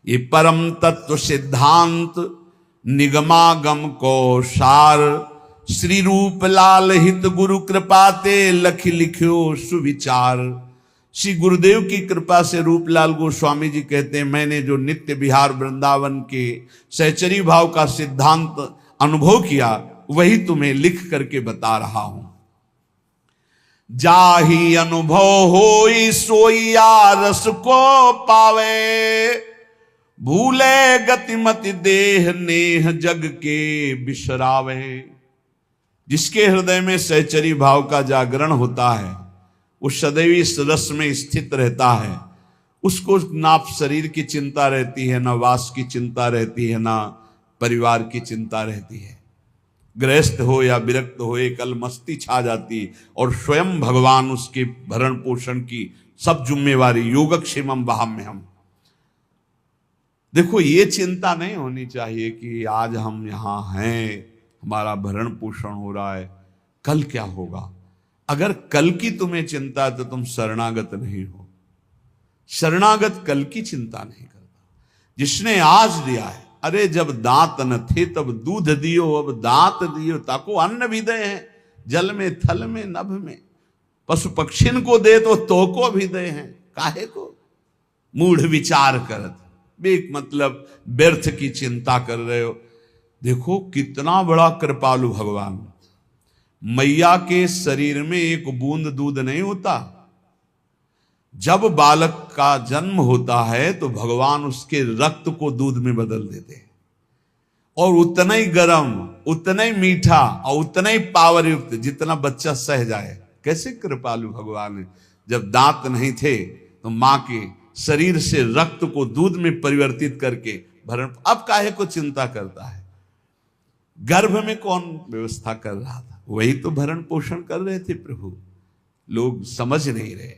ये परम तत्व सिद्धांत निगमागम को सार, श्री रूप लाल हित गुरु कृपाते लख लिख्यो सुविचार। श्री गुरुदेव की कृपा से रूपलाल गोस्वामी जी कहते हैं, मैंने जो नित्य विहार वृंदावन के सहचरी भाव का सिद्धांत अनुभव किया वही तुम्हें लिख करके बता रहा हूं। जाही अनुभव होई सोईया रस को पावे, भूले गतिमति देह नेह जग के बिसरावे। जिसके हृदय में सहचरी भाव का जागरण होता है वो सदैव इस रस में स्थित रहता है। उसको ना शरीर की चिंता रहती है, ना वास की चिंता रहती है, ना परिवार की चिंता रहती है। गृहस्थ हो या विरक्त हो, एक अलमस्ती छा जाती और स्वयं भगवान उसके भरण पोषण की सब जिम्मेवारी। योगक्षेमम वहाम्यहम्। देखो, ये चिंता नहीं होनी चाहिए कि आज हम यहां हैं, हमारा भरण पोषण हो रहा है, कल क्या होगा। अगर कल की तुम्हें चिंता है तो तुम शरणागत नहीं हो। शरणागत कल की चिंता नहीं करता। जिसने आज दिया है, अरे जब दांत न थे तब दूध दियो, अब दांत दियो ताको अन्न भी दे हैं, जल में थल में नभ में। पशु पक्षिन को दे तो को भी दे हैं, काहे को मूढ़ विचार करत, बेक मतलब व्यर्थ की चिंता कर रहे हो। देखो कितना बड़ा कृपालु भगवान। मैया के शरीर में एक बूंद दूध नहीं होता। जब बालक का जन्म होता है तो भगवान उसके रक्त को दूध में बदल देते हैं, और उतना ही गर्म, उतना ही मीठा और उतना ही पावर युक्त जितना बच्चा सह जाए। कैसे कृपालु भगवान है। जब दांत नहीं थे तो मां के शरीर से रक्त को दूध में परिवर्तित करके भरण, अब काहे को चिंता करता है। गर्भ में कौन व्यवस्था कर रहा था, वही तो भरण पोषण कर रहे थे प्रभु। लोग समझ नहीं रहे।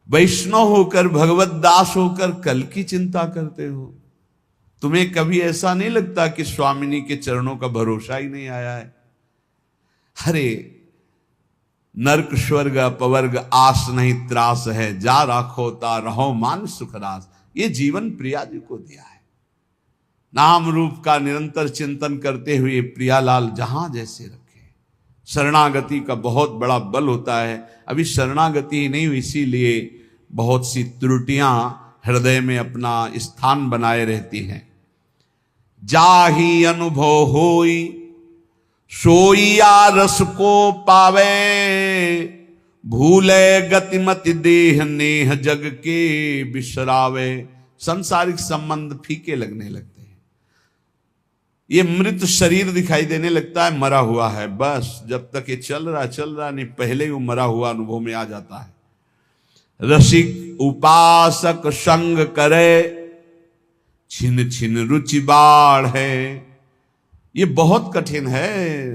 वैष्णव होकर, भगवत दास होकर कल की चिंता करते हो। तुम्हें कभी ऐसा नहीं लगता कि स्वामिनी के चरणों का भरोसा ही नहीं आया है। अरे नरक स्वर्ग अपवर्ग आस नहीं त्रास है, जा राखोता रहो मान सुखरास। ये जीवन प्रिया जी को दिया है। नाम रूप का निरंतर चिंतन करते हुए प्रियालाल जहां जैसे रखे। शरणागति का बहुत बड़ा बल होता है। अभी शरणागति नहीं हुई, इसीलिए बहुत सी त्रुटियां हृदय में अपना स्थान बनाए रहती हैं। जाही अनुभव होई सोईया रस को पावे, भूले गतिमति देह नेह जग के बिसरावे। सांसारिक संबंध फीके लगने लगते हैं। ये मृत शरीर दिखाई देने लगता है, मरा हुआ है। बस जब तक ये चल रहा नहीं, पहले ही वो मरा हुआ अनुभव में आ जाता है। रसिक उपासक संग करे, छिन छिन रुचि बाढ़ है। ये बहुत कठिन है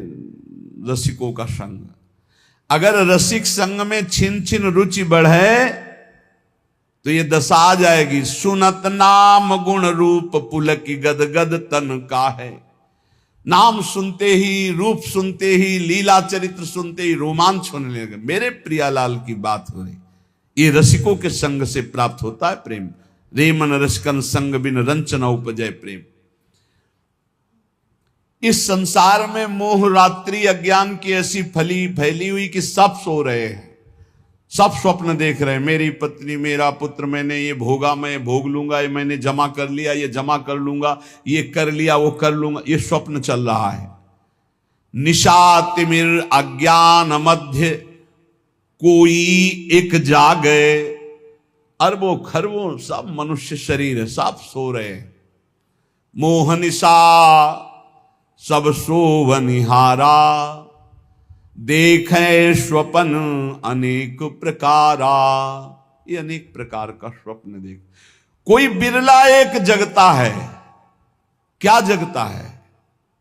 रसिकों का संग। अगर रसिक संग में छिन छिन रुचि बढ़े तो ये दशा आ जाएगी। सुनत नाम गुण रूप पुलक गद गद तन का है। नाम सुनते ही, रूप सुनते ही, लीला चरित्र सुनते ही रोमांच होने लगे। मेरे प्रियालाल की बात हो रही। ये रसिकों के संग से प्राप्त होता है प्रेम। रे मन रसिकन संग बिन रंचना उपजय प्रेम। इस संसार में मोह रात्रि अज्ञान की ऐसी फैली हुई कि सब सो रहे हैं, सब स्वप्न देख रहे हैं। मेरी पत्नी, मेरा पुत्र, मैंने ये भोगा, मैं भोग लूंगा, ये मैंने जमा कर लिया, ये जमा कर लूंगा, ये कर लिया, वो कर लूंगा। ये स्वप्न चल रहा है। निशा तिमिर अज्ञान मध्य कोई एक जागे। अरबों खरबों सब मनुष्य शरीर है, सब सो रहे हैं। मोह निशा सब सोवनिहारा, देखे स्वप्न अनेक प्रकारा। ये अनेक प्रकार का स्वप्न देख। कोई बिरला एक जगता है। क्या जगता है?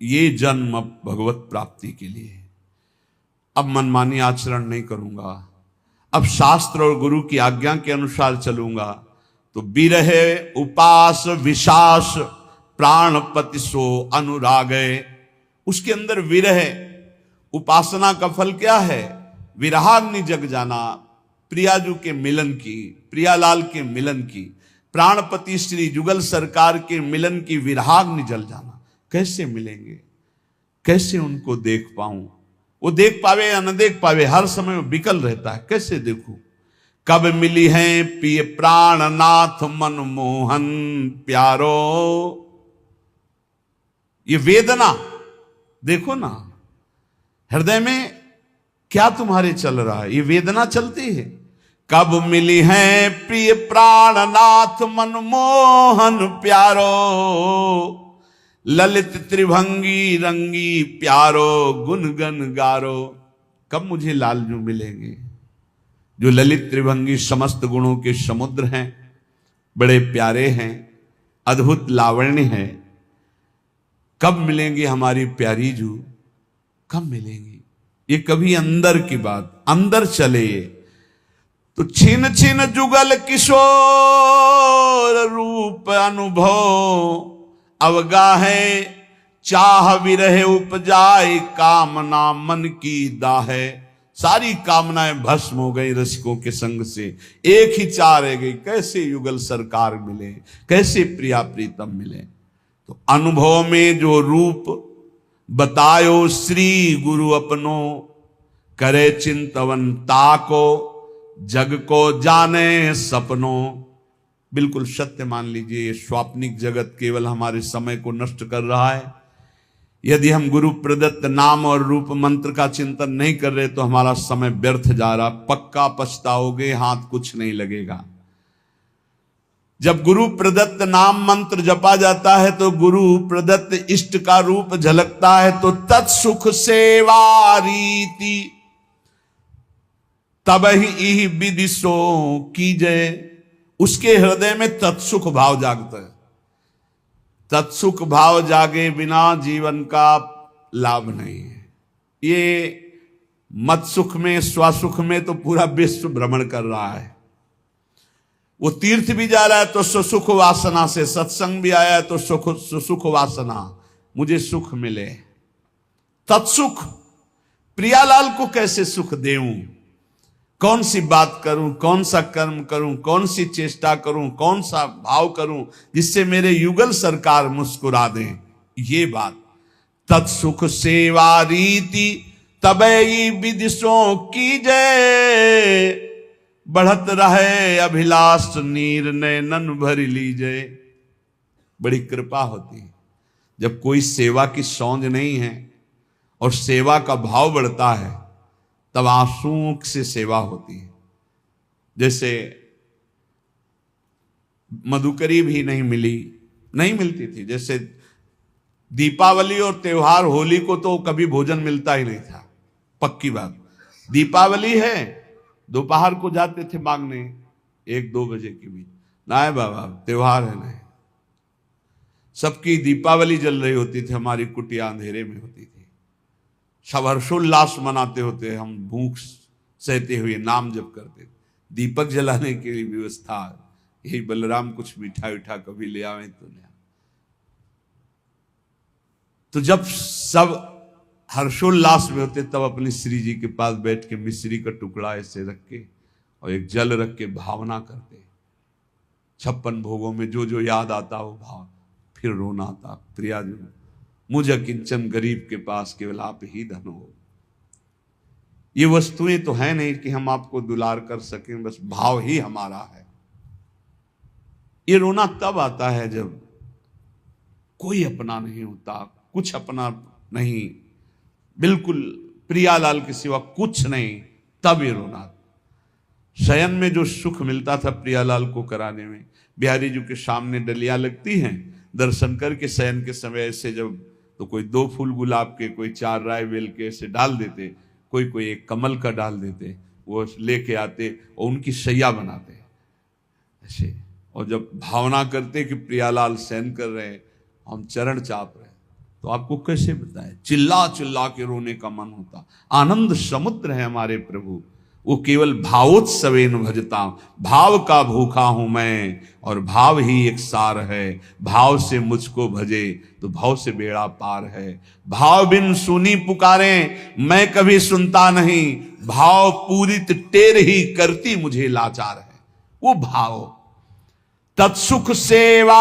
ये जन्म भगवत प्राप्ति के लिए। अब मनमानी आचरण नहीं करूंगा, अब शास्त्र और गुरु की आज्ञा के अनुसार चलूंगा तो बिरहे उपास विशास प्राणपति सो अनुरागे। उसके अंदर विरह, उपासना का फल क्या है? विरहाग्नि जग जाना, प्रियाजू के मिलन की, प्रियालाल के मिलन की। प्राणपति श्री जुगल सरकार के मिलन की विराग्नि जल जाना। कैसे मिलेंगे, कैसे उनको देख पाऊं? वो देख पावे या न देख पावे, हर समय वो बिकल रहता है, कैसे देखूं? कब मिली है पिय प्राणनाथ मनमोहन प्यारो। ये वेदना देखो ना, हृदय में क्या तुम्हारे चल रहा है, ये वेदना चलती है। कब मिली है प्रिय प्राणनाथ मनमोहन प्यारो, ललित त्रिभंगी रंगी प्यारो गुनगन गारो। कब मुझे लालजू मिलेंगे जो ललित त्रिभंगी समस्त गुणों के समुद्र हैं, बड़े प्यारे हैं, अद्भुत लावण्य है। कब मिलेंगे हमारी प्यारी जू, कब मिलेंगी? ये कभी अंदर की बात, अंदर चले तो छिन छिन जुगल किशोर रूप अनुभव, अवगाहे चाह विरह उपजाए कामना मन की दाहे। सारी कामनाएं भस्म हो गई रसिकों के संग से, एक ही चाह रह गई, कैसे युगल सरकार मिले, कैसे प्रिया प्रीतम मिले। तो अनुभव में जो रूप बतायो श्री गुरु अपनो, करे चिंतवन ताको जग को जाने सपनों। बिल्कुल सत्य मान लीजिए, ये स्वाप्निक जगत केवल हमारे समय को नष्ट कर रहा है। यदि हम गुरु प्रदत्त नाम और रूप मंत्र का चिंतन नहीं कर रहे तो हमारा समय व्यर्थ जा रहा, पक्का पछताओगे, हाथ कुछ नहीं लगेगा। जब गुरु प्रदत्त नाम मंत्र जपा जाता है तो गुरु प्रदत्त इष्ट का रूप झलकता है, तो तत्सुख सेवा रीति तब ही विदिशो कीजय। उसके हृदय में तत्सुख भाव जागता है। तत्सुख भाव जागे बिना जीवन का लाभ नहीं है। ये मत सुख में स्वसुख में तो पूरा विश्व भ्रमण कर रहा है। वो तीर्थ भी जा रहा है तो सुसुख वासना से, सत्संग भी आया है तो सुसुख वासना, मुझे सुख मिले। तत्सुख, प्रियालाल को कैसे सुख देऊं, कौन सी बात करूं, कौन सा कर्म करूं, कौन सी चेष्टा करूं, कौन सा भाव करूं जिससे मेरे युगल सरकार मुस्कुरा दें। ये बात तत्सुख सेवा रीति तबई विदिशों की जय, बढ़त रहे अभिलाष नीर नैनन भर लीजय। बड़ी कृपा होती है जब कोई सेवा की सौंध नहीं है और सेवा का भाव बढ़ता है, तब आंसुओं से सेवा होती है। जैसे मधुकरी भी नहीं मिलती थी। जैसे दीपावली और त्योहार, होली को तो कभी भोजन मिलता ही नहीं था, पक्की बात। दीपावली है, दोपहर को जाते थे मांगने 1-2 बजे के बीच, ना है बाबा त्योहार है नहीं। सबकी दीपावली जल रही होती थी, हमारी कुटिया अंधेरे में होती थी। सब हर्षोल्लास मनाते होते, हम भूख सहते हुए नाम जप करते। दीपक जलाने की व्यवस्था, यही बलराम कुछ मीठा मीठा कभी ले आवे तो ले। तो जब सब हर्षोल्लास में होते तब अपने श्री जी के पास बैठ के मिश्री का टुकड़ा ऐसे रख के और एक जल रख के भावना करते। 56 भोगों में जो जो याद आता वो भाव, फिर रोना आता, प्रिया जो मुझे किंचन गरीब के पास केवल आप ही धन हो। ये वस्तुएं तो है नहीं कि हम आपको दुलार कर सकें, बस भाव ही हमारा है। ये रोना तब आता है जब कोई अपना नहीं होता, कुछ अपना नहीं, बिल्कुल प्रियालाल के सिवा कुछ नहीं, तब ये रोना। शयन में जो सुख मिलता था प्रियालाल को कराने में, बिहारी जी के सामने डलियां लगती हैं, दर्शन करके शयन के समय ऐसे जब तो कोई 2 फूल गुलाब के, कोई 4 राय बेल के ऐसे डाल देते, कोई एक कमल का डाल देते, वो लेके आते और उनकी शैया बनाते ऐसे। और जब भावना करते कि प्रियालाल शयन कर रहे हैं, हम चरण चाप रहे, तो आपको कैसे बताए, चिल्ला चिल्ला के रोने का मन होता। आनंद समुद्र है हमारे प्रभु, वो केवल भावोत्सवेन भजता। भाव का भूखा हूं मैं और भाव ही एक सार है। भाव से मुझको भजे तो भाव से बेड़ा पार है। भाव बिन सुनी पुकारे मैं कभी सुनता नहीं, भाव पूरित टेर ही करती मुझे लाचार है। वो भाव तत्सुख सेवा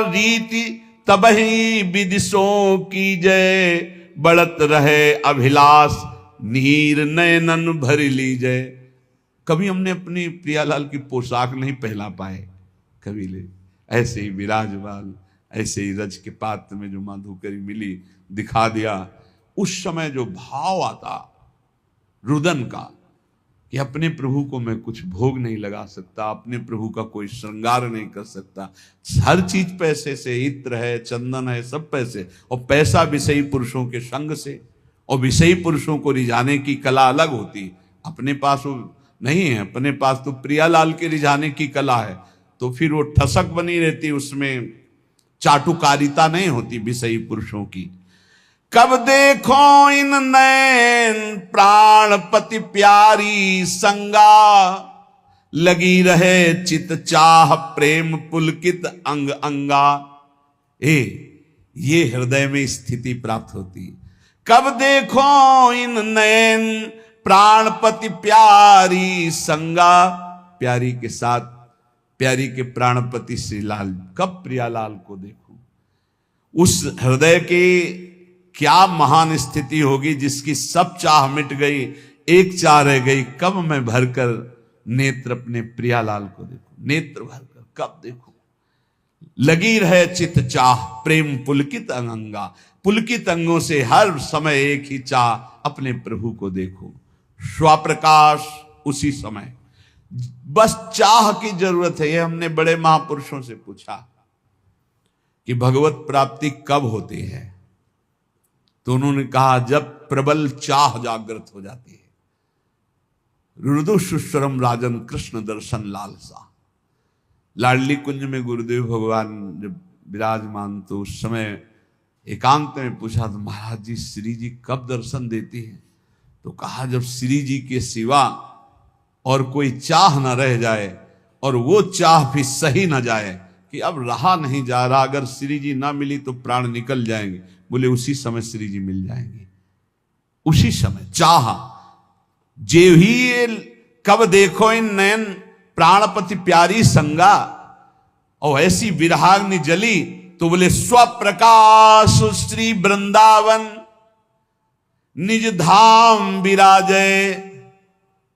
रीति तबहि विदिशों की जय, बढ़त रहे अभिलाष नीर नयनन भर लीजय। कभी हमने अपनी प्रियालाल की पोशाक नहीं पहना पाए, कभी ले ऐसे ही विराजमान, ऐसे ही रज के पात्र में जो माधुकरी मिली दिखा दिया। उस समय जो भाव आता रुदन का कि अपने प्रभु को मैं कुछ भोग नहीं लगा सकता, अपने प्रभु का कोई श्रृंगार नहीं कर सकता, हर चीज पैसे से, इत्र है, चंदन है, सब पैसे, और पैसा विषयी पुरुषों के संग से, और विषयी पुरुषों को रिझाने की कला अलग होती, अपने पास वो नहीं है, अपने पास तो प्रियालाल के रिझाने की कला है, तो फिर वो ठसक बनी रहती, उसमें चाटुकारिता नहीं होती विषयी पुरुषों की। कब देखो इन नैन प्राणपति प्यारी संगा, लगी रहे चित चाह प्रेम पुलकित अंग अंगा। ये हृदय में स्थिति प्राप्त होती। कब देखो इन नैन प्राणपति प्यारी संगा, प्यारी के साथ प्यारी के प्राणपति श्री लाल, कब प्रियालाल को देखूं। उस हृदय के क्या महान स्थिति होगी जिसकी सब चाह मिट गई, एक चाह रह गई, कब मैं भरकर नेत्र अपने प्रियालाल को देखूं, नेत्र भरकर कब देखूं। लगी रहे चित चाह प्रेम पुलकित अंगा, पुलकित अंगों से हर समय एक ही चाह अपने प्रभु को देखूं। स्वप्रकाश उसी समय, बस चाह की जरूरत है। ये हमने बड़े महापुरुषों से पूछा कि भगवत प्राप्ति कब होती है, तो उन्होंने कहा जब प्रबल चाह जागृत हो जाती है। रुदु सुस्वरम राजन कृष्ण दर्शन लालसा। लाडली कुंज में गुरुदेव भगवान जब विराजमान, तो उस समय एकांत में पूछा तो महाराज जी श्री जी कब दर्शन देती हैं, तो कहा जब श्री जी के सिवा और कोई चाह न रह जाए, और वो चाह भी सही न जाए कि अब रहा नहीं जा रहा, अगर श्री जी ना मिली तो प्राण निकल जाएंगे, बोले उसी समय श्री जी मिल जाएंगे। उसी समय चाह जे ही कब देखो इन नयन प्राणपति प्यारी संगा, और ऐसी विरहाग्नि जली तो बोले स्वप्रकाश श्री वृंदावन निज धाम विराजय,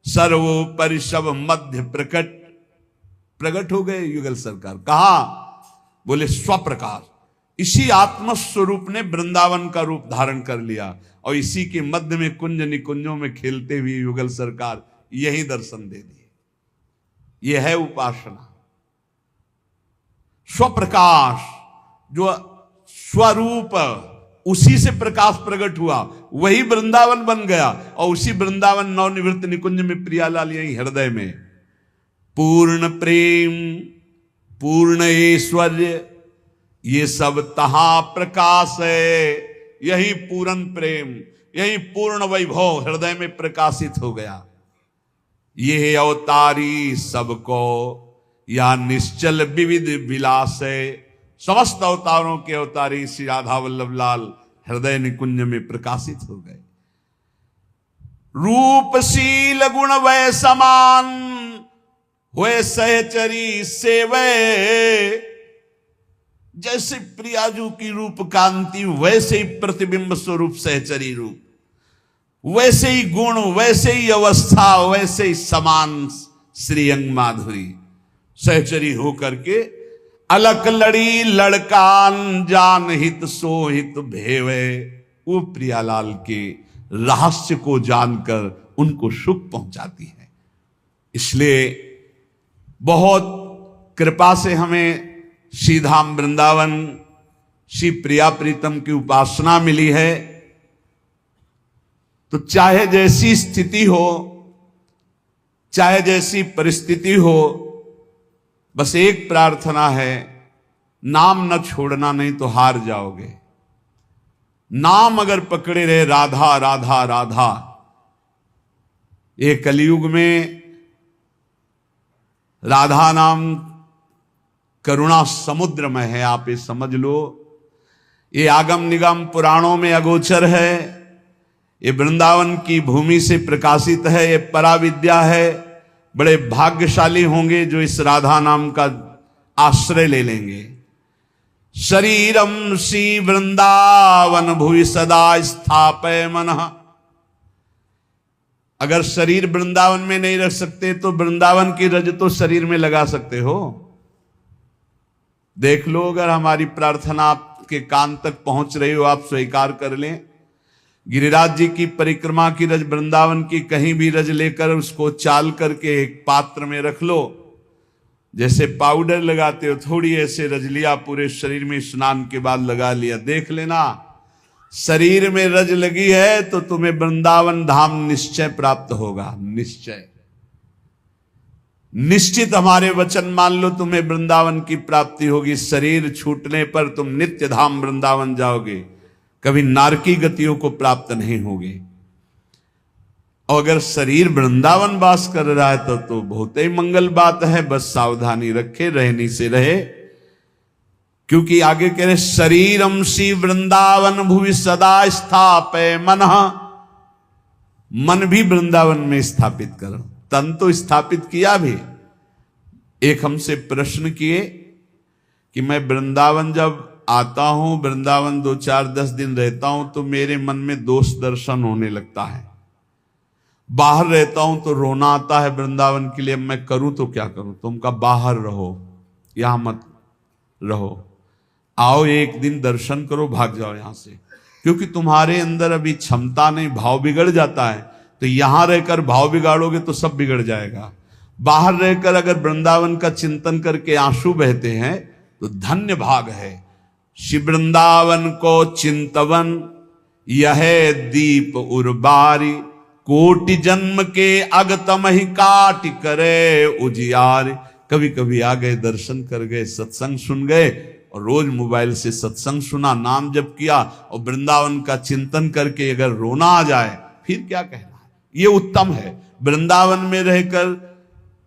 सर्वोपरि सब मध्य प्रकट हो गए युगल सरकार। कहा, बोले स्वप्रकाश, इसी आत्म स्वरूप ने वृंदावन का रूप धारण कर लिया, और इसी के मध्य में कुंज निकुंजों में खेलते हुए युगल सरकार यही दर्शन दे दिए। यह है उपासना। स्वप्रकाश, जो स्वरूप उसी से प्रकाश प्रकट हुआ, वही वृंदावन बन गया, और उसी वृंदावन नवनिवृत्त निकुंज में प्रियालाल यही हृदय में पूर्ण प्रेम पूर्ण ऐश्वर्य, ये सब तहां प्रकाश है। यही पूर्ण प्रेम, यही पूर्ण वैभव हृदय में प्रकाशित हो गया। ये अवतारी सबको या निश्चल विविध विलास है। समस्त अवतारों के अवतारी श्री राधा वल्लभ लाल हृदय निकुंज में प्रकाशित हो गए। रूपशील गुण वै समान हुए सहचरी सेवे, जैसे प्रियाजू की रूप कांति वैसे ही प्रतिबिंब स्वरूप सहचरी रूप, वैसे ही गुण, वैसे ही अवस्था, वैसे ही समान श्रीअंग माधुरी सहचरी होकर के अलक लड़ी लड़कान जान हित सो हित भेवे। वो प्रियालाल के रहस्य को जानकर उनको सुख पहुंचाती है। इसलिए बहुत कृपा से हमें श्री धाम वृंदावन श्री प्रिया प्रीतम की उपासना मिली है। तो चाहे जैसी स्थिति हो, चाहे जैसी परिस्थिति हो, बस एक प्रार्थना है, नाम न छोड़ना, नहीं तो हार जाओगे। नाम अगर पकड़े रहे राधा राधा राधा, ये कलयुग में राधा नाम करुणा समुद्र में है, आप ये समझ लो। ये आगम निगम पुराणों में अगोचर है, ये वृंदावन की भूमि से प्रकाशित है, ये पराविद्या है। बड़े भाग्यशाली होंगे जो इस राधा नाम का आश्रय ले लेंगे। शरीरम श्री वृंदावन भुवि सदा स्थापय मनः। अगर शरीर वृंदावन में नहीं रख सकते तो वृंदावन की रज तो शरीर में लगा सकते हो। देख लो, अगर हमारी प्रार्थना आपके कान तक पहुंच रही हो, आप स्वीकार कर लें। गिरिराज जी की परिक्रमा की रज, वृंदावन की कहीं भी रज लेकर उसको चाल करके एक पात्र में रख लो। जैसे पाउडर लगाते हो, थोड़ी ऐसे रज लिया, पूरे शरीर में स्नान के बाद लगा लिया। देख लेना, शरीर में रज लगी है तो तुम्हें वृंदावन धाम निश्चय प्राप्त होगा। निश्चय, निश्चित हमारे वचन मान लो, तुम्हें वृंदावन की प्राप्ति होगी। शरीर छूटने पर तुम नित्य धाम वृंदावन जाओगे, कभी नारकी गतियों को प्राप्त नहीं होगे। और अगर शरीर वृंदावन वास कर रहा है तो बहुत ही मंगल बात है। बस सावधानी रखे, रहनी से रहे, क्योंकि आगे कह रहे शरीरम श्री वृंदावन भुवि सदा स्थापय मनः। मन भी वृंदावन में स्थापित करो। तन तो स्थापित किया भी। एक हमसे प्रश्न किए कि मैं वृंदावन जब आता हूं, वृंदावन 2-4-10 दिन रहता हूं तो मेरे मन में दोष दर्शन होने लगता है। बाहर रहता हूं तो रोना आता है वृंदावन के लिए, मैं करूं तो क्या करूं? तुम का बाहर रहो, यहां मत रहो। आओ एक दिन दर्शन करो, भाग जाओ यहां से, क्योंकि तुम्हारे अंदर अभी क्षमता नहीं, भाव बिगड़ जाता है। तो यहां रहकर भाव बिगाड़ोगे तो सब बिगड़ जाएगा। बाहर रहकर अगर वृंदावन का चिंतन करके आंसू बहते हैं तो धन्य भाग है। श्री वृंदावन को चिंतवन यह दीप उर्बारी, कोटि जन्म के अगतम ही काट करे उजियार। कभी कभी आ गए, दर्शन कर गए, सत्संग सुन गए, और रोज मोबाइल से सत्संग सुना, नाम जप किया, और वृंदावन का चिंतन करके अगर रोना आ जाए फिर क्या कहना है? ये उत्तम है। वृंदावन में रहकर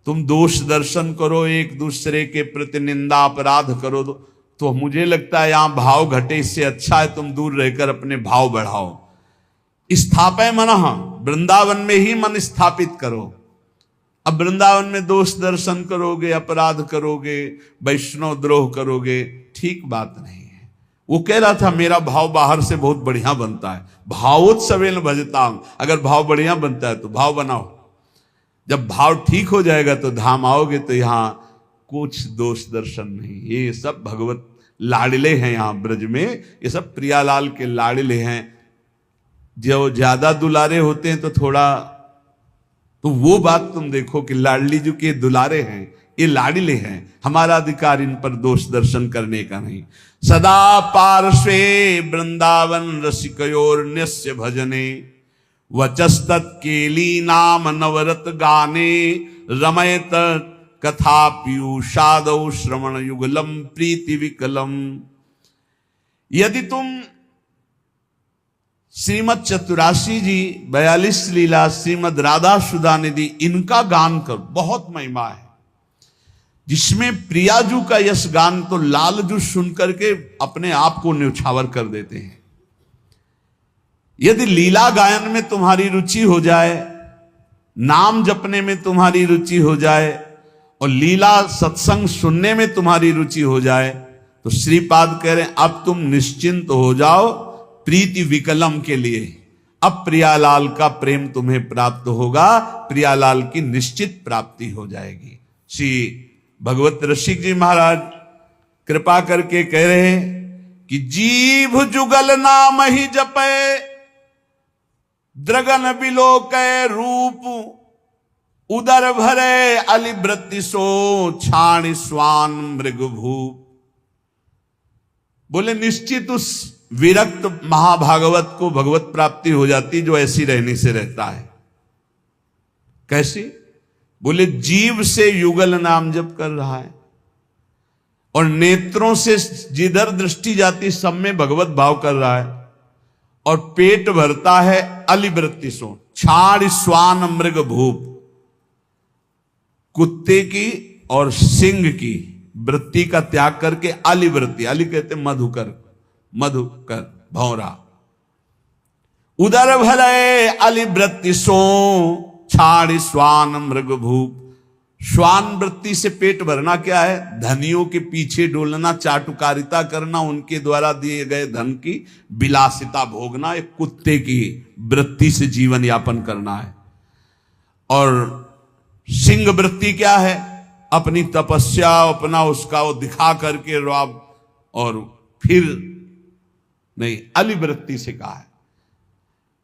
तुम दोष दर्शन करो, एक दूसरे के प्रति निंदा अपराध करो तो मुझे लगता है यहां भाव घटे। इससे अच्छा है तुम दूर रहकर अपने भाव बढ़ाओ। स्थापय मनः, वृंदावन में ही मन स्थापित करो। अब वृंदावन में दोष दर्शन करोगे, अपराध करोगे, वैष्णव द्रोह करोगे, ठीक बात नहीं है। वो कह रहा था मेरा भाव बाहर से बहुत बढ़िया बनता है, भावोत्सवेन भजताम। अगर भाव बढ़िया बनता है तो भाव बनाओ। जब भाव ठीक हो जाएगा तो धाम आओगे तो यहां कुछ दोष दर्शन नहीं। ये सब भगवत लाडले हैं यहां ब्रज में, ये सब प्रियालाल के लाडले हैं। जो ज्यादा दुलारे होते हैं तो थोड़ा, तो वो बात तुम देखो कि लाडली जी के दुलारे हैं, ये लाडले हैं। हमारा अधिकार इन पर दोष दर्शन करने का नहीं। सदा पार्श्वे वृंदावन रसिकयोर्न्यस्य भजने, वचस्तत्केली नाम नवरत गाने, रमयत कथा पीयूषादौ श्रवण युगलम प्रीति विकलम। यदि तुम श्रीमद चतुराशी जी 42 लीला, श्रीमद राधा सुधा निधि, इनका गान करो, बहुत महिमा है। जिसमें प्रियाजू का यश गान तो लालजू सुनकर के अपने आप को न्यौछावर कर देते हैं। यदि लीला गायन में तुम्हारी रुचि हो जाए, नाम जपने में तुम्हारी रुचि हो जाए, और लीला सत्संग सुनने में तुम्हारी रुचि हो जाए, तो श्रीपाद कह रहे हैं अब तुम निश्चिंत हो जाओ प्रीति विकलम के लिए। अब प्रियालाल का प्रेम तुम्हें प्राप्त होगा, प्रियालाल की निश्चित प्राप्ति हो जाएगी। श्री भगवत रसिक जी महाराज कृपा करके कह रहे हैं कि जीभ जुगल नाम ही जपे, द्रगन बिलोके रूप, उदर भरे अलिवृत्ति सो, छाण स्वान मृग भूप। बोले निश्चित उस विरक्त महाभागवत को भगवत प्राप्ति हो जाती जो ऐसी रहने से रहता है। कैसी? बोले जीव से युगल नाम जप कर रहा है, और नेत्रों से जिधर दृष्टि जाती सब में भगवत भाव कर रहा है, और पेट भरता है अलिवृत्ति सो, छाड़ स्वान मृग भूप। कुत्ते की और सिंह की वृत्ति का त्याग करके अलिवृत्ति, अली कहते मधुकर, मधुकर भौरा। उदर भले अलिवृत्ति सो, छाड़ स्वान मृग भूप। श्वान वृत्ति से पेट भरना क्या है? धनियों के पीछे डोलना, चाटुकारिता करना, उनके द्वारा दिए गए धन की विलासिता भोगना, एक कुत्ते की वृत्ति से जीवन यापन करना है। और सिंह वृत्ति क्या है? अपनी तपस्या, अपना उसका वो दिखा करके रौब, और फिर नहीं, अलिवृत्ति से कहा है।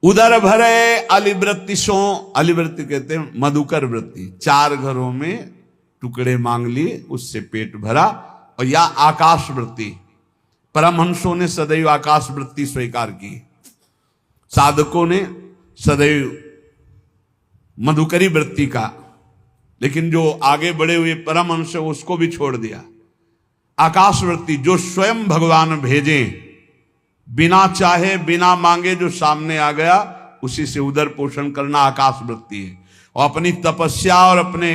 उदर भरे अलिवृत्ति सो, अलिवृत्ति कहते हैं मधुकर वृत्ति, 4 घरों में टुकड़े मांग लिए, उससे पेट भरा। और या आकाश वृत्ति, परमहंसों ने सदैव आकाश वृत्ति स्वीकार की, साधकों ने सदैव मधुकरी वृत्ति का, लेकिन जो आगे बढ़े हुए परमहंस उसको भी छोड़ दिया। आकाश वृत्ति, जो स्वयं भगवान भेजे, बिना चाहे बिना मांगे जो सामने आ गया, उसी से उदर पोषण करना आकाश वृत्ति है। और अपनी तपस्या और अपने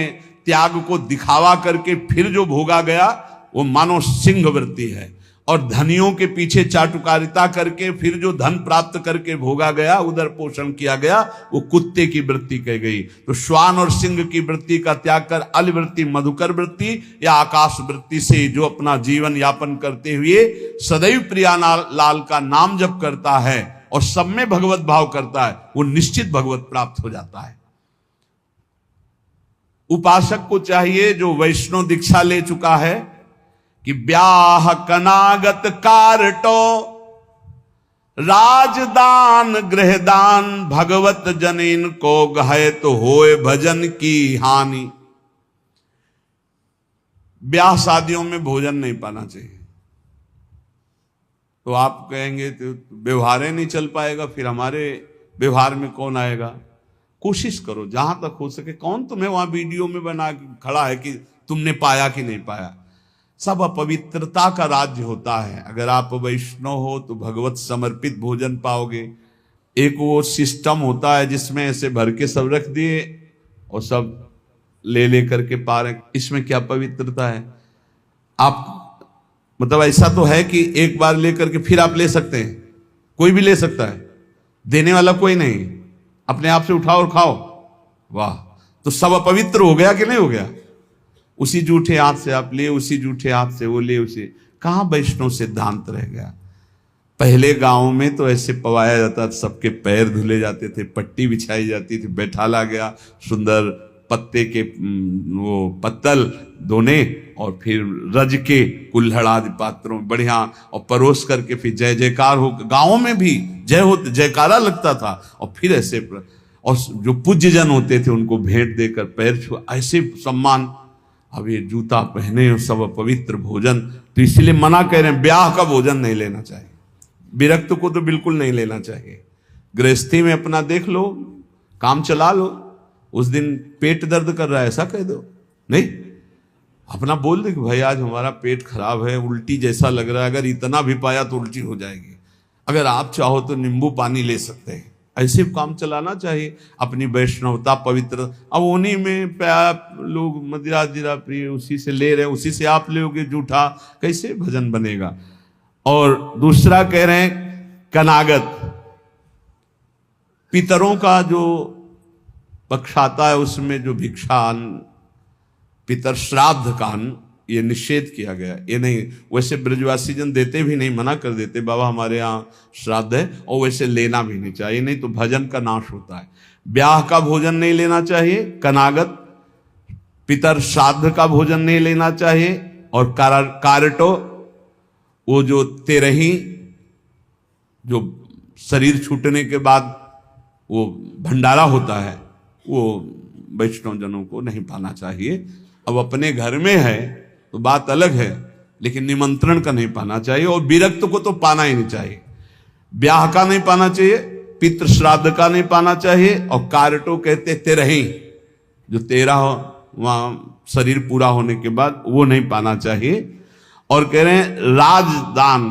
त्याग को दिखावा करके फिर जो भोगा गया, वो मानो सिंह वृत्ति है। और धनियों के पीछे चाटुकारिता करके फिर जो धन प्राप्त करके भोगा गया, उदर पोषण किया गया, वो कुत्ते की वृत्ति कह गई। तो श्वान और सिंह की वृत्ति का त्याग कर अलिवृत्ति, मधुकर वृत्ति या आकाश वृत्ति से जो अपना जीवन यापन करते हुए सदैव प्रिया लाल का नाम जप करता है और सब में भगवत भाव करता है, वो निश्चित भगवत प्राप्त हो जाता है। उपासक को चाहिए, जो वैष्णव दीक्षा ले चुका है, कि ब्याह कनागत कारटो, राजदान गृहदान, भगवत जनिन को गहे तो होए भजन की हानि। ब्याह शादियों में भोजन नहीं पाना चाहिए। तो आप कहेंगे तो व्यवहार नहीं चल पाएगा, फिर हमारे व्यवहार में कौन आएगा? कोशिश करो जहां तक हो सके। कौन तुम्हें वहां वीडियो में बना खड़ा है कि तुमने पाया कि नहीं पाया? सब अपवित्रता का राज्य होता है। अगर आप वैष्णव हो तो भगवत समर्पित भोजन पाओगे। एक वो सिस्टम होता है जिसमें ऐसे भर के सब रख दिए और सब ले ले करके पा रहे, इसमें क्या पवित्रता है? आप मतलब ऐसा तो है कि एक बार ले करके फिर आप ले सकते हैं, कोई भी ले सकता है, देने वाला कोई नहीं, अपने आप से उठाओ और खाओ। वाह, तो सब अपवित्र हो गया कि नहीं हो गया? उसी जूठे हाथ से आप ले, उसी जूठे हाथ से वो ले, उसे कहां वैष्णव सिद्धांत रह गया? पहले गांव में तो ऐसे पवाया जाता था, सबके पैर धुले जाते थे, पट्टी बिछाई जाती थी, बैठाला गया, सुंदर पत्ते के वो पत्तल धोने और फिर रज के कुल्हड़ आदि पात्रों में बढ़िया और परोस करके फिर जय जयकार हो, गांवों में भी जय हो जयकारा लगता था। और फिर ऐसे और जो पूज्य जन होते थे उनको भेंट देकर पैर छू, ऐसे सम्मान। अब ये जूता पहने सब पवित्र भोजन, तो इसलिए मना कह रहे हैं ब्याह का भोजन नहीं लेना चाहिए। विरक्त को तो बिल्कुल नहीं लेना चाहिए। गृहस्थी में अपना देख लो, काम चला लो। उस दिन पेट दर्द कर रहा है ऐसा कह दो, नहीं, अपना बोल दे कि भाई आज हमारा पेट खराब है, उल्टी जैसा लग रहा है, अगर इतना भी पाया तो उल्टी हो जाएगी, अगर आप चाहो तो नींबू पानी ले सकते हैं। ऐसे काम चलाना चाहिए। अपनी वैष्णवता पवित्र, अब उन्हीं में लोग मदिरा जिरा प्रिय उसी से ले रहे हैं, उसी से आप लोगे जूठा, कैसे भजन बनेगा? और दूसरा कह रहे हैं कनागत, पितरों का जो पक्ष आता है उसमें जो भिक्षान, पितर श्राद्ध कान, ये निषेध किया गया। ये नहीं, वैसे ब्रजवासी जन देते भी नहीं, मना कर देते, बाबा हमारे यहाँ श्राद्ध है, और वैसे लेना भी नहीं चाहिए, नहीं तो भजन का नाश होता है। ब्याह का भोजन नहीं लेना चाहिए, कनागत पितर श्राद्ध का भोजन नहीं लेना चाहिए। और कारटो, वो जो तेरही, जो शरीर छूटने के बाद वो भंडारा होता है, वो वैष्णव जनों को नहीं पाना चाहिए। अब अपने घर में है तो बात अलग है, लेकिन निमंत्रण का नहीं पाना चाहिए। और विरक्त को तो पाना ही नहीं चाहिए। ब्याह का नहीं पाना चाहिए, पितृ श्राद्ध का नहीं पाना चाहिए। और कारटो कहते तेरही, जो 13 वहां शरीर पूरा होने के बाद, वो नहीं पाना चाहिए। और कह रहे हैं राजदान,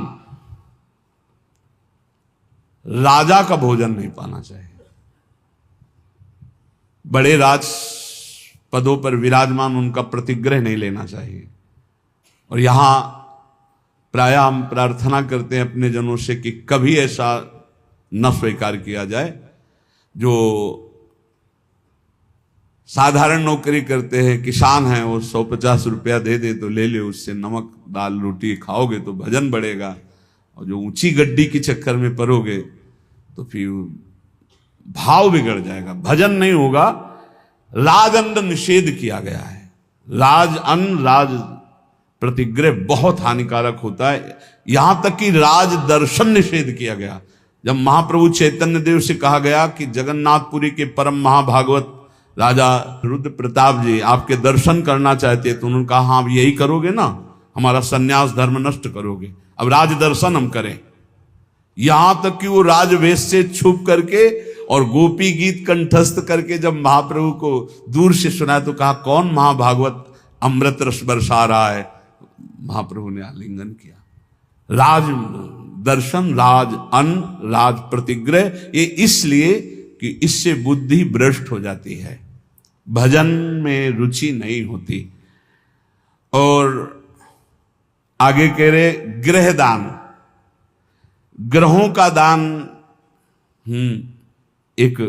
राजा का भोजन नहीं पाना चाहिए। बड़े राज पदों पर विराजमान उनका प्रतिग्रह नहीं लेना चाहिए। और यहां प्राय हम प्रार्थना करते हैं अपने जनों से कि कभी ऐसा न स्वीकार किया जाए जो साधारण नौकरी करते हैं, किसान हैं, वो 150 रुपया दे दे तो ले ले, उससे नमक दाल रोटी खाओगे तो भजन बढ़ेगा। और जो ऊंची गड्डी के चक्कर में पड़ोगे तो फिर भाव बिगड़ जाएगा, भजन नहीं होगा। राज अन्न निषेध किया गया है। राज अन्न, राज प्रतिग्रह बहुत हानिकारक होता है। यहां तक कि राज दर्शन निषेध किया गया। जब महाप्रभु चैतन्य देव से कहा गया कि जगन्नाथपुरी के परम महाभागवत राजा रुद्र प्रताप जी आपके दर्शन करना चाहते हैं, तो उन्होंने कहा हाँ, यही करोगे ना, हमारा सन्यास धर्म नष्ट करोगे, अब राज दर्शन हम करें। यहां तक कि वो राजवेश से छुप करके और गोपी गीत कंठस्थ करके जब महाप्रभु को दूर से सुना तो कहा कौन महाभागवत अमृत रस बरसा रहा है। महाप्रभु ने आलिंगन किया। राज दर्शन, राज अन्न, राज प्रतिग्रह, ये इसलिए कि इससे बुद्धि भ्रष्ट हो जाती है, भजन में रुचि नहीं होती। और आगे कह रहे गृह दान, ग्रहों का दान। एक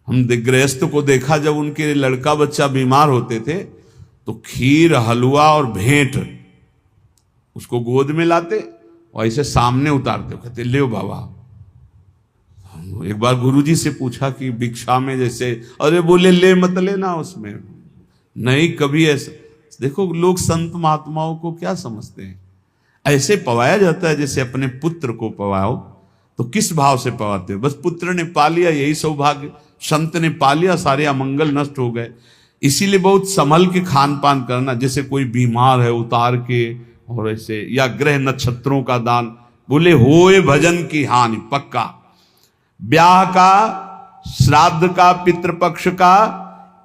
हम गृहस्थ को देखा, जब उनके लड़का बच्चा बीमार होते थे तो खीर, हलवा और भेंट उसको गोद में लाते और ऐसे सामने उतारते, कहते ले बाबा। एक बार गुरुजी से पूछा कि भिक्षा में जैसे, अरे बोले ले मत लेना उसमें, नहीं कभी ऐसा। देखो लोग संत महात्माओं को क्या समझते हैं, ऐसे पवाया जाता है जैसे अपने पुत्र को पवाओ। तो किस भाव से पवाते हो? बस पुत्र ने पा लिया यही सौभाग्य, संत ने पा लिया सारे अमंगल नष्ट हो गए। इसीलिए बहुत संभल के खान पान करना, जैसे कोई बीमार है उतार के, और ऐसे, या ग्रह नक्षत्रों का दान। बोले होए भजन की हानि पक्का। ब्याह का, श्राद्ध का, पितृपक्ष का,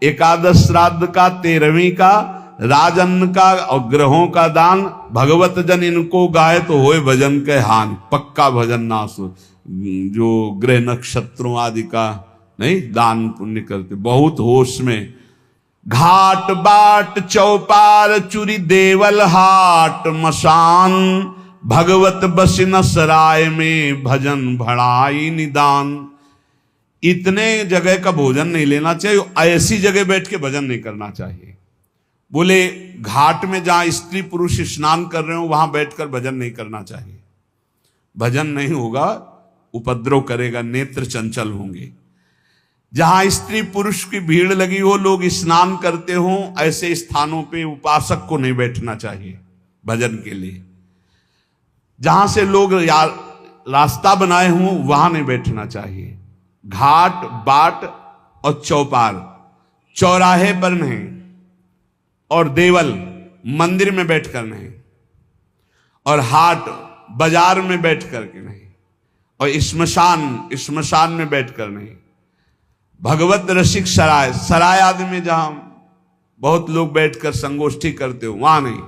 एकादश श्राद्ध का, 13वीं का, राजन्न का और ग्रहों का दान, भगवत जन इनको गाए तो होए भजन के हानि पक्का। भजन नाश जो ग्रह नक्षत्रों आदि का नहीं दान पुण्य करते, बहुत होश में। घाट बाट चौपार चुरी देवल हाट मसान, भगवत बसिन सराय में भजन भड़ाई निदान। इतने जगह का भोजन नहीं लेना चाहिए, ऐसी जगह बैठ के भजन नहीं करना चाहिए। बोले घाट में जहां स्त्री पुरुष स्नान कर रहे हो वहां बैठकर भजन नहीं करना चाहिए। भजन नहीं होगा, उपद्रव करेगा, नेत्र चंचल होंगे। जहां स्त्री पुरुष की भीड़ लगी हो, लोग स्नान करते हो, ऐसे स्थानों पे उपासक को नहीं बैठना चाहिए भजन के लिए। जहां से लोग रास्ता बनाए हों वहां नहीं बैठना चाहिए। घाट बाट और चौपाल, चौराहे पर नहीं, और देवल मंदिर में बैठकर नहीं, और हाट बाजार में बैठ करके नहीं, और श्मशान में बैठकर नहीं। भगवत रसिक सराय, सराय आदि में जहां बहुत लोग बैठकर संगोष्ठी करते हो वहां नहीं।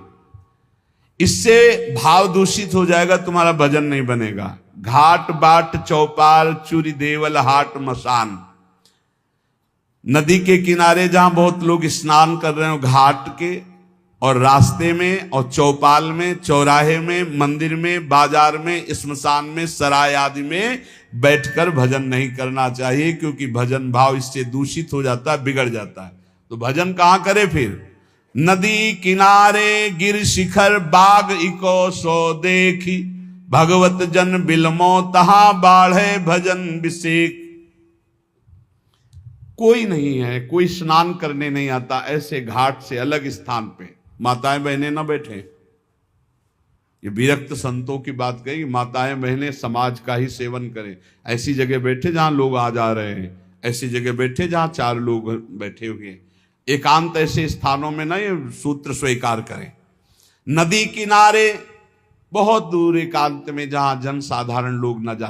इससे भाव दूषित हो जाएगा, तुम्हारा भजन नहीं बनेगा। घाट बाट चौपाल चूरी देवल हाट मसान, नदी के किनारे जहां बहुत लोग स्नान कर रहे हो, घाट के और रास्ते में और चौपाल में, चौराहे में, मंदिर में, बाजार में, श्मशान में, सराय आदि में बैठकर भजन नहीं करना चाहिए, क्योंकि भजन भाव इससे दूषित हो जाता है, बिगड़ जाता है। तो भजन कहां करे फिर? नदी किनारे गिर शिखर बाग इको सो देखी, भगवत जन बिलमो तहां बाढ़े भजन विषेक। कोई नहीं है, कोई स्नान करने नहीं आता, ऐसे घाट से अलग स्थान पे माताएं बहनें ना बैठे। ये विरक्त संतों की बात कही, माताएं बहनें समाज का ही सेवन करें। ऐसी जगह बैठे जहां लोग आ जा रहे हैं, ऐसी जगह बैठे जहां 4 लोग बैठे हुए। एकांत ऐसे स्थानों में ना ये सूत्र स्वीकार करें। नदी किनारे बहुत दूर एकांत में जहां जन साधारण लोग न जाते।